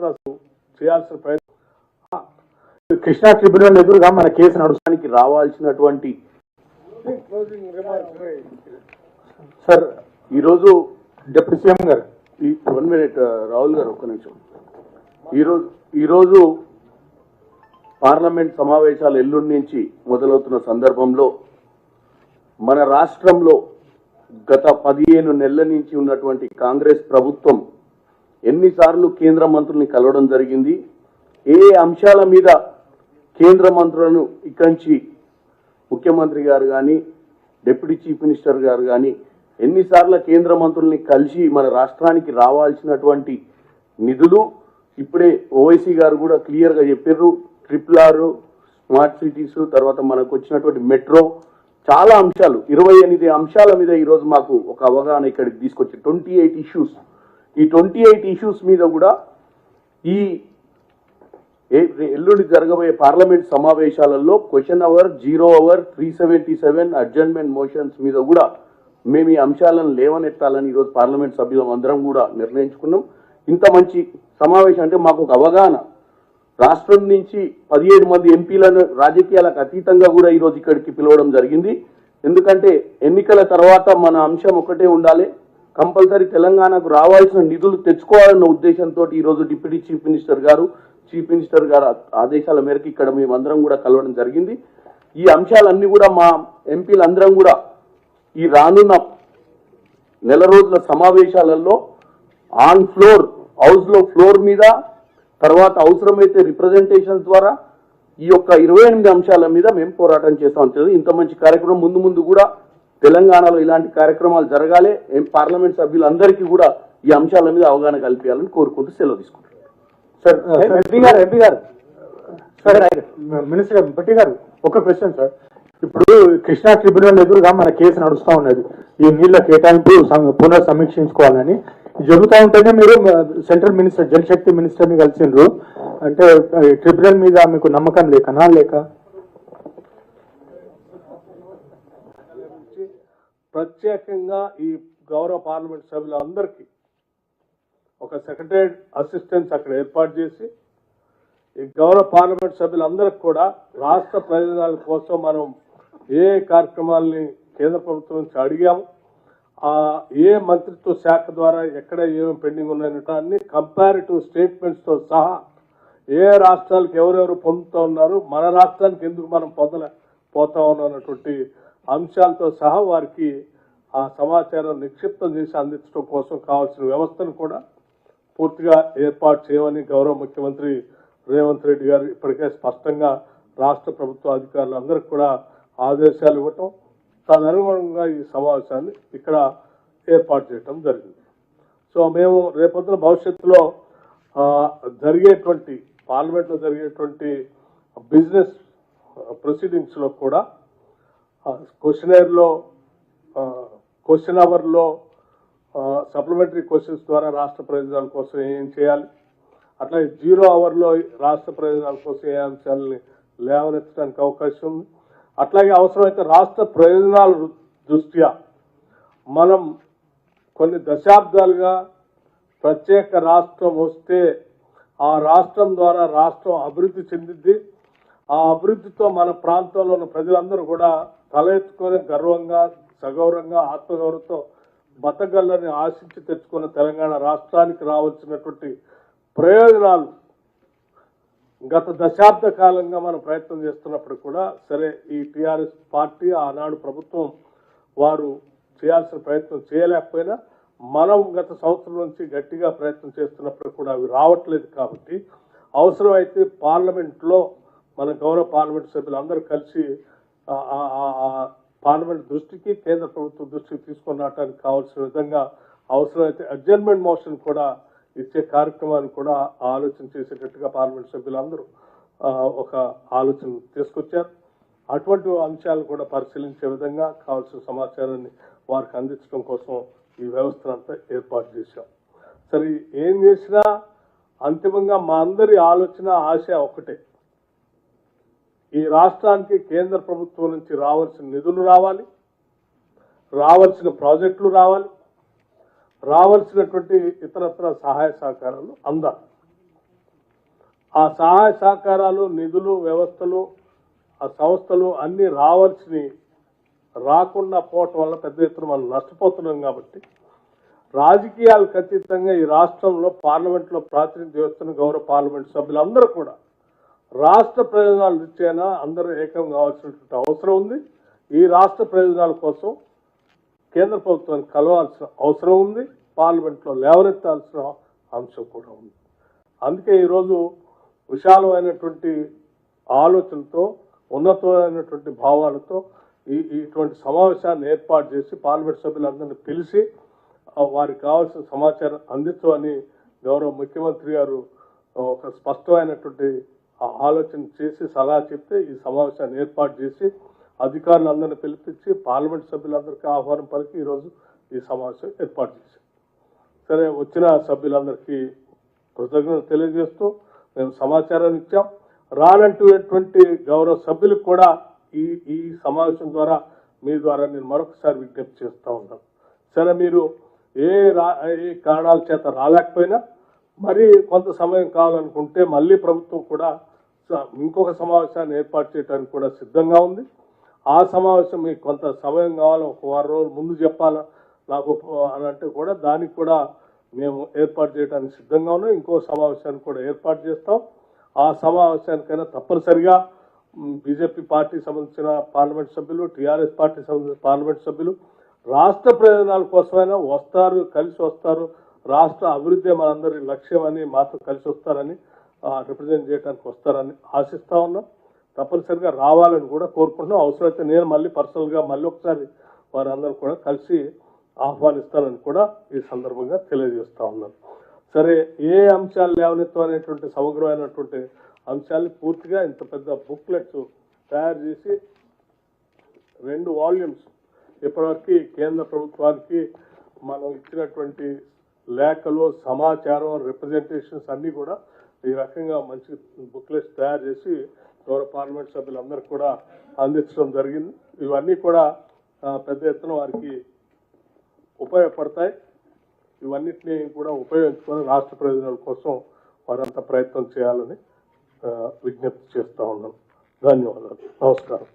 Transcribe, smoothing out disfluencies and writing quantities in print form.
ఇతరత్ర చేయాల్సిన ప్రయత్నం కృష్ణా ట్రిబ్యునల్ ఎదురుగా మన కేసు నడుస్తానికి రావాల్సినటువంటి సార్ ఈరోజు డిప్యూటీ సీఎం గారు 1 minute రాహుల్ గారు ఒక్క నిమిషం. ఈరోజు పార్లమెంట్ సమావేశాలు ఎల్లుండి నుంచి మొదలవుతున్న సందర్భంలో మన రాష్ట్రంలో గత 15 నెలల నుంచి ఉన్నటువంటి కాంగ్రెస్ ప్రభుత్వం ఎన్నిసార్లు కేంద్ర మంత్రుల్ని కలవడం జరిగింది, ఏ అంశాల మీద కేంద్ర మంత్రులను ఇక్కడి నుంచి ముఖ్యమంత్రి గారు కానీ డిప్యూటీ చీఫ్ మినిస్టర్ గారు కానీ ఎన్నిసార్లు కేంద్ర మంత్రుల్ని కలిసి మన రాష్ట్రానికి రావాల్సినటువంటి నిధులు ఇప్పుడే ఓవైసీ గారు కూడా క్లియర్గా చెప్పారు. RRR, స్మార్ట్ సిటీస్, తర్వాత మనకు వచ్చినటువంటి మెట్రో, చాలా అంశాలు 28 అంశాల మీద ఈరోజు మాకు ఒక అవగాహన ఇక్కడికి తీసుకొచ్చి 28 ఇష్యూస్. ఈ 28 ఇష్యూస్ మీద కూడా ఈ ఎల్లుండి జరగబోయే పార్లమెంట్ సమావేశాలలో question hour, 0 hour, 377 adjournment motions మీద కూడా మేము ఈ అంశాలను లేవనెత్తాలని ఈరోజు పార్లమెంట్ సభ్యులం అందరం కూడా నిర్ణయించుకున్నాం. ఇంత మంచి సమావేశం అంటే మాకు ఒక అవగాహన, రాష్ట్రం నుంచి 17 మంది ఎంపీలను రాజకీయాలకు అతీతంగా కూడా ఈరోజు ఇక్కడికి పిలవడం జరిగింది. ఎందుకంటే ఎన్నికల తర్వాత మన అంశం ఒకటే ఉండాలి, కంపల్సరీ తెలంగాణకు రావాల్సిన నిధులు తెచ్చుకోవాలన్న ఉద్దేశంతో ఈరోజు డిప్యూటీ చీఫ్ మినిస్టర్ గారు ఆదేశాల మేరకు ఇక్కడ మేమందరం కూడా కలవడం జరిగింది. ఈ అంశాలన్నీ కూడా మా ఎంపీలందరం కూడా ఈ రానున్న నెల రోజుల సమావేశాలలో ఆన్ ఫ్లోర్, హౌస్లో ఫ్లోర్ మీద, తర్వాత అవసరమైతే రిప్రజెంటేషన్స్ ద్వారా ఈ యొక్క 28 అంశాల మీద మేము పోరాటం చేస్తాం. ఇంత మంచి కార్యక్రమం ముందు కూడా తెలంగాణలో ఇలాంటి కార్యక్రమాలు జరగాలి, పార్లమెంట్ సభ్యులందరికీ కూడా ఈ అంశాల మీద అవగాహన కల్పించాలని కోరుకుంటూ సెలవు తీసుకుంటున్నాం. సార్ ఎంపీ గారు సార్ మినిస్టర్ భట్టి గారు ఒక క్వశ్చన్ సార్. ఇప్పుడు కృష్ణా ట్రిబ్యునల్ ఎదురుగా మన కేసు నడుస్తూ ఉన్నది, ఈ నీళ్ల కేటాయింపు పునః సమీక్షించుకోవాలని జరుగుతూ ఉంటేనే మీరు సెంట్రల్ మినిస్టర్, జలశక్తి మినిస్టర్ని కలిసిండ్రు. అంటే ట్రిబ్యునల్ మీద మీకు నమ్మకం లేక ప్రత్యేకంగా ఈ గౌరవ పార్లమెంట్ సభ్యులందరికీ ఒక సెక్రటరీ అసిస్టెంట్స్ అక్కడ ఏర్పాటు చేసి ఈ గౌరవ పార్లమెంట్ సభ్యులందరికీ కూడా రాష్ట్ర ప్రయోజనాల కోసం మనం ఏ కార్యక్రమాలని కేంద్ర ప్రభుత్వం నుంచి అడిగాము, ఏ మంత్రిత్వ శాఖ ద్వారా ఎక్కడ ఏమేమి పెండింగ్ ఉన్నాయన్నట్టు అన్ని కంపారిటివ్ స్టేట్మెంట్స్తో సహా ఏ రాష్ట్రాలకు ఎవరెవరు పొందుతూ ఉన్నారు, మన రాష్ట్రానికి ఎందుకు మనం పోతా ఉన్నటువంటి అంశాలతో సహా వారికి ఆ సమాచారం నిక్షిప్తం చేసి అందించడం కోసం కావాల్సిన వ్యవస్థను కూడా పూర్తిగా ఏర్పాటు చేయమని గౌరవ ముఖ్యమంత్రి రేవంత్ రెడ్డి గారు ఇప్పటికే స్పష్టంగా రాష్ట్ర ప్రభుత్వ అధికారులందరికీ కూడా ఆదేశాలు ఇవ్వటం, తదనుగుణంగా ఈ సమావేశాన్ని ఇక్కడ ఏర్పాటు చేయటం జరిగింది. సో మేము రేపొద్దున భవిష్యత్తులో జరిగేటువంటి పార్లమెంట్లో జరిగేటువంటి బిజినెస్ ప్రొసీడింగ్స్లో కూడా క్వశ్చన్ అవర్లో సప్లిమెంటరీ క్వశ్చన్స్ ద్వారా రాష్ట్ర ప్రయోజనాల కోసం ఏం చేయాలి, అట్లాగే 0 అవర్లో రాష్ట్ర ప్రయోజనాల కోసం ఏ అంశాలని లేవనెత్తడానికి అవకాశం ఉంది. అట్లాగే అవసరమైతే రాష్ట్ర ప్రయోజనాల దృష్ట్యా మనం కొన్ని దశాబ్దాలుగా ప్రత్యేక రాష్ట్రం వస్తే ఆ రాష్ట్రం ద్వారా రాష్ట్రం అభివృద్ధి చెందిద్ది, ఆ అభివృద్ధితో మన ప్రాంతంలో ఉన్న ప్రజలందరూ కూడా తల ఎత్తుకొని గర్వంగా, సగౌరవంగా, ఆత్మగౌరవంతో బతకగలని ఆశించి తెచ్చుకున్న తెలంగాణ రాష్ట్రానికి రావాల్సినటువంటి ప్రయోజనాలు గత దశాబ్ద కాలంగా మనం ప్రయత్నం చేస్తున్నప్పుడు కూడా సరే ఈ టీఆర్ఎస్ పార్టీ ఆనాడు ప్రభుత్వం వారు చేయాల్సిన ప్రయత్నం చేయలేకపోయినా మనం గత సంవత్సరం నుంచి గట్టిగా ప్రయత్నం చేస్తున్నప్పుడు కూడా అవి రావట్లేదు. కాబట్టి అవసరమైతే పార్లమెంట్లో మన గౌరవ పార్లమెంట్ సభ్యులందరూ కలిసి పార్లమెంట్ దృష్టికి, కేంద్ర ప్రభుత్వం దృష్టికి తీసుకొని రావడానికి కావాల్సిన విధంగా అవసరమైతే అడ్జర్న్మెంట్ మోషన్ కూడా ఇచ్చే కార్యక్రమాన్ని కూడా ఆలోచన చేసేటట్టుగా పార్లమెంట్ సభ్యులందరూ ఒక ఆలోచన తీసుకొచ్చారు. అటువంటి అంశాలను కూడా పరిశీలించే విధంగా కావాల్సిన సమాచారాన్ని వారికి అందించడం కోసం ఈ వ్యవస్థనంతా ఏర్పాటు చేశాం. సరే ఏం చేసినా అంతిమంగా మా అందరి ఆలోచన, ఆశ ఒకటే, ఈ రాష్ట్రానికి కేంద్ర ప్రభుత్వం నుంచి రావాల్సిన నిధులు రావాలి, రావాల్సిన ప్రాజెక్టులు రావాలి, రావాల్సినటువంటి ఇతరత్ర సహాయ సహకారాలు అందాలి. ఆ సహాయ సహకారాలు, నిధులు, వ్యవస్థలు, ఆ సంస్థలు అన్నీ రావాల్సినవి రాకుండా పోవటం వల్ల పెద్ద ఎత్తున మనం నష్టపోతున్నాం. కాబట్టి రాజకీయాలకు అతీతంగా ఈ రాష్ట్రంలో పార్లమెంట్లో ప్రాతినిధ్యం వస్తున్న గౌరవ పార్లమెంట్ సభ్యులందరూ కూడా రాష్ట్ర ప్రయోజనాల దృష్ట్యా అందరూ ఏకం కావాల్సినటువంటి అవసరం ఉంది. ఈ రాష్ట్ర ప్రయోజనాల కోసం కేంద్ర ప్రభుత్వాన్ని కలవాల్సిన అవసరం ఉంది, పార్లమెంట్లో లేవనెత్తాల్సిన అంశం కూడా ఉంది. అందుకే ఈరోజు విశాలమైనటువంటి ఆలోచనతో, ఉన్నతమైనటువంటి భావాలతో ఇటువంటి సమావేశాన్ని ఏర్పాటు చేసి పార్లమెంట్ సభ్యులందరినీ పిలిచి వారికి కావాల్సిన సమాచారం అందించమని గౌరవ ముఖ్యమంత్రి గారు ఒక స్పష్టమైనటువంటి ఆలోచన చేసి సలహా చెప్తే ఈ సమావేశాన్ని ఏర్పాటు చేసి అధికారులందరినీ పిలిపించి పార్లమెంట్ సభ్యులందరికీ ఆహ్వానం పలికి ఈరోజు ఈ సమావేశం ఏర్పాటు చేశాం. సరే, వచ్చిన సభ్యులందరికీ కృతజ్ఞతలు తెలియజేస్తూ మేము సమాచారాన్ని ఇచ్చాం. రానటువంటి గౌరవ సభ్యులకు కూడా ఈ సమావేశం ద్వారా మీ ద్వారా నేను మరొకసారి విజ్ఞప్తి చేస్తూ ఉన్నాను. సరే, మీరు ఏ కారణాల చేత రాలేకపోయినా మరి కొంత సమయం కావాలనుకుంటే మళ్ళీ ప్రభుత్వం కూడా ఇంకొక సమావేశాన్ని ఏర్పాటు చేయడానికి కూడా సిద్ధంగా ఉంది. ఆ సమావేశం మీకు కొంత సమయం కావాలి, ఒక వారం రోజులు ముందు చెప్పాలా నాకు అని అంటే కూడా దానికి కూడా మేము ఏర్పాటు చేయడానికి సిద్ధంగా ఉన్నాం. ఇంకో సమావేశాన్ని కూడా ఏర్పాటు చేస్తాం. ఆ సమావేశానికైనా తప్పనిసరిగా బీజేపీ పార్టీకి సంబంధించిన పార్లమెంట్ సభ్యులు, టీఆర్ఎస్ పార్టీకి సంబంధించిన పార్లమెంట్ సభ్యులు రాష్ట్ర ప్రయోజనాల కోసమైనా వస్తారు, కలిసి వస్తారు. రాష్ట్ర అభివృద్ధి మనందరి లక్ష్యం అని మాతో కలిసి వస్తారని రిప్రజెంట్ చేయడానికి వస్తారని ఆశిస్తా ఉన్నాం. తప్పనిసరిగా రావాలని కూడా కోరుకుంటున్నాం. అవసరమైతే నేను మళ్ళీ పర్సనల్గా మళ్ళీ ఒకసారి వారందరూ కూడా కలిసి ఆహ్వానిస్తానని కూడా ఈ సందర్భంగా తెలియజేస్తా ఉన్నాను. సరే, ఏ అంశాలు లేవనెత్తం అనేటువంటి సమగ్రమైనటువంటి అంశాన్ని పూర్తిగా ఇంత పెద్ద బుక్లెట్స్ తయారు చేసి 2 వాల్యూమ్స్ ఇప్పటివరకు కేంద్ర ప్రభుత్వానికి మనం ఇచ్చినటువంటి లేఖలు, సమాచారం, రిప్రజెంటేషన్స్ అన్నీ కూడా ఈ రకంగా మంచి బుక్లెట్స్ తయారు చేసి గౌరవ పార్లమెంట్ సభ్యులందరూ కూడా అందించడం జరిగింది. ఇవన్నీ కూడా పెద్ద ఎత్తున వారికి ఉపయోగపడతాయి. ఇవన్నిటినీ కూడా ఉపయోగించుకొని రాష్ట్ర ప్రయోజనాల కోసం వారంతా ప్రయత్నం చేయాలని విజ్ఞప్తి చేస్తూ ఉన్నాను. ధన్యవాదాలు. నమస్కారం.